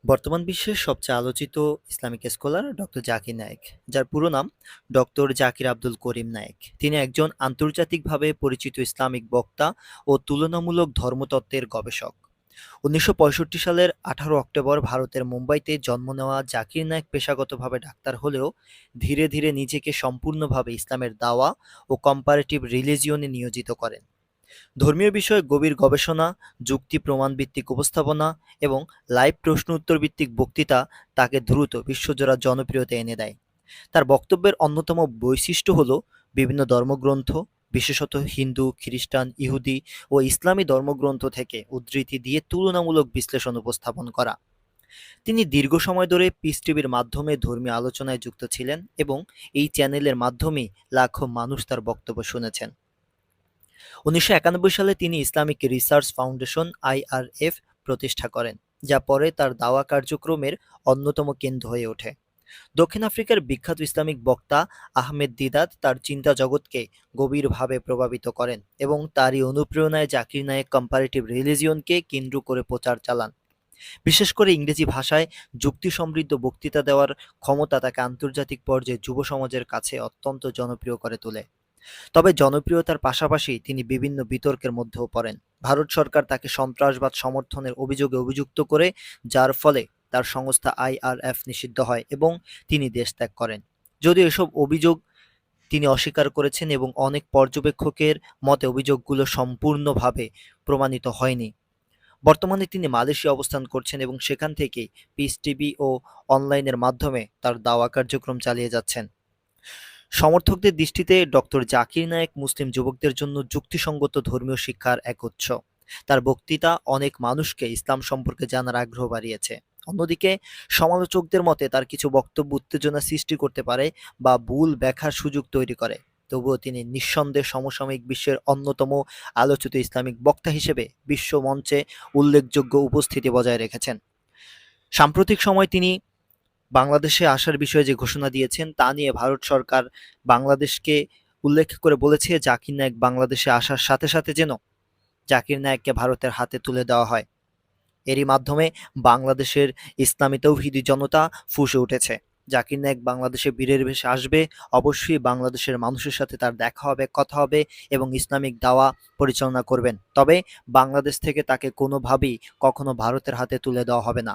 বর্তমান বিশ্বের সবচেয়ে আলোচিত Islamic scholar doctor Zakir Naik, যার পুরো নাম ডক্টর জাকির আব্দুল করিম নায়েক। তিনি একজন আন্তর্জাতিকভাবে পরিচিত ইসলামিক বক্তা ও তুলনামূলক ধর্মতত্ত্বের গবেষক। ১৯৬৫ সালের ১৮ অক্টোবর ভারতের মুম্বাইতে জন্ম নেওয়া জাকির নায়েক পেশাগতভাবে ডাক্তার হলেও ধীরে ধীরে নিজেকে সম্পূর্ণভাবে ইসলামের দাওয়া ও কম্পারেটিভ রিলিজিয়নে নিয়োজিত করেন। ধর্মীয় বিষয়ে গভীর গবেষণা, যুক্তি প্রমাণ ভিত্তিক উপস্থাপনা এবং লাইভ প্রশ্ন উত্তর ভিত্তিক বক্তৃতা তাকে দ্রুত বিশ্বজোড়া জনপ্রিয়তা এনে দেয়। তার বক্তব্যের অন্যতম বৈশিষ্ট্য হল বিভিন্ন ধর্মগ্রন্থ, বিশেষত হিন্দু, খ্রিস্টান, ইহুদি ও ইসলামী ধর্মগ্রন্থ থেকে উদ্ধৃতি দিয়ে তুলনামূলক বিশ্লেষণ উপস্থাপন করা। তিনি দীর্ঘ সময় ধরে পিস টিভির মাধ্যমে ধর্মীয় আলোচনায় যুক্ত ছিলেন এবং এই চ্যানেলের মাধ্যমে লাখো মানুষ তার বক্তব্য শুনেছেন। ১৯৯১ সালে তিনি ইসলামিক রিসার্চ ফাউন্ডেশন (আইআরএফ) প্রতিষ্ঠা করেন, যা পরে তার দাওয়া কার্যক্রমের অন্যতম কেন্দ্র হয়ে ওঠে। দক্ষিণ আফ্রিকার বিখ্যাত ইসলামিক বক্তা আহমেদ দিদাত তার চিন্তা জগৎকে গভীরভাবে প্রভাবিত করেন এবং তারই অনুপ্রেরণায় জাকির নায়েক কম্পারেটিভ রিলিজিয়নকে কেন্দ্র করে প্রচার চালান। বিশেষ করে ইংরেজি ভাষায় যুক্তি সমৃদ্ধ বক্তৃতা দেওয়ার ক্ষমতা তাকে আন্তর্জাতিক পর্যায়ে যুব সমাজের কাছে অত্যন্ত জনপ্রিয় করে তোলে। তবে জনপ্রিয়তার পাশাপাশি তিনি বিভিন্ন বিতর্কের মধ্যেও পড়েন। ভারত সরকার তাকে সন্ত্রাসবাদ সমর্থনের অভিযোগে অভিযুক্ত করে, যার ফলে তার সংস্থা আইআরএফ নিষিদ্ধ হয় এবং তিনি দেশ ত্যাগ করেন। যদিও এসব অভিযোগ তিনি অস্বীকার করেছেন এবং অনেক পর্যবেক্ষকের মতে অভিযোগগুলো সম্পূর্ণভাবে প্রমাণিত হয়নি। বর্তমানে তিনি মালয়েশিয়া অবস্থান করছেন এবং সেখান থেকেই পিস টিভি ও অনলাইনের মাধ্যমে তার দাওয়া কার্যক্রম চালিয়ে যাচ্ছেন। সমর্থকদের দৃষ্টিতে ডক্টর জাকির নায়েক মুসলিম যুবকদের জন্য যুক্তিসঙ্গত ধর্মীয় শিক্ষার এক উৎস। তার বক্তৃতা অনেক মানুষকে ইসলাম সম্পর্কে জানার আগ্রহ বাড়িয়েছে। অন্যদিকে সমালোচকদের মতে তার কিছু বক্তব্য উত্তেজনা সৃষ্টি করতে পারে বা ভুল ব্যাখ্যার সুযোগ তৈরি করে। তবুও তিনি নিঃসন্দেহে সমসাময়িক বিশ্বের অন্যতম আলোচিত ইসলামিক বক্তা হিসেবে বিশ্ব মঞ্চে উল্লেখযোগ্য উপস্থিতি বজায় রেখেছেন। সাম্প্রতিক সময়ে তিনি বাংলাদেশে আসার বিষয়ে যে ঘোষণা দিয়েছেন তা নিয়ে ভারত সরকার বাংলাদেশকে উল্লেখ করে বলেছে, জাকির নায়েক বাংলাদেশে আসার সাথে সাথে যেন জাকির নায়েককে ভারতের হাতে তুলে দেওয়া হয়। এরই মাধ্যমে বাংলাদেশের ইসলামী তৌহিদি জনতা ফুঁসে উঠেছে। জাকির নায়েক বাংলাদেশে বীরের বেশে আসবে, অবশ্যই বাংলাদেশের মানুষের সাথে তার দেখা হবে, কথা হবে এবং ইসলামিক দাওয়া পরিচালনা করবেন। তবে বাংলাদেশ থেকে তাকে কোনোভাবেই কখনো ভারতের হাতে তুলে দেওয়া হবে না।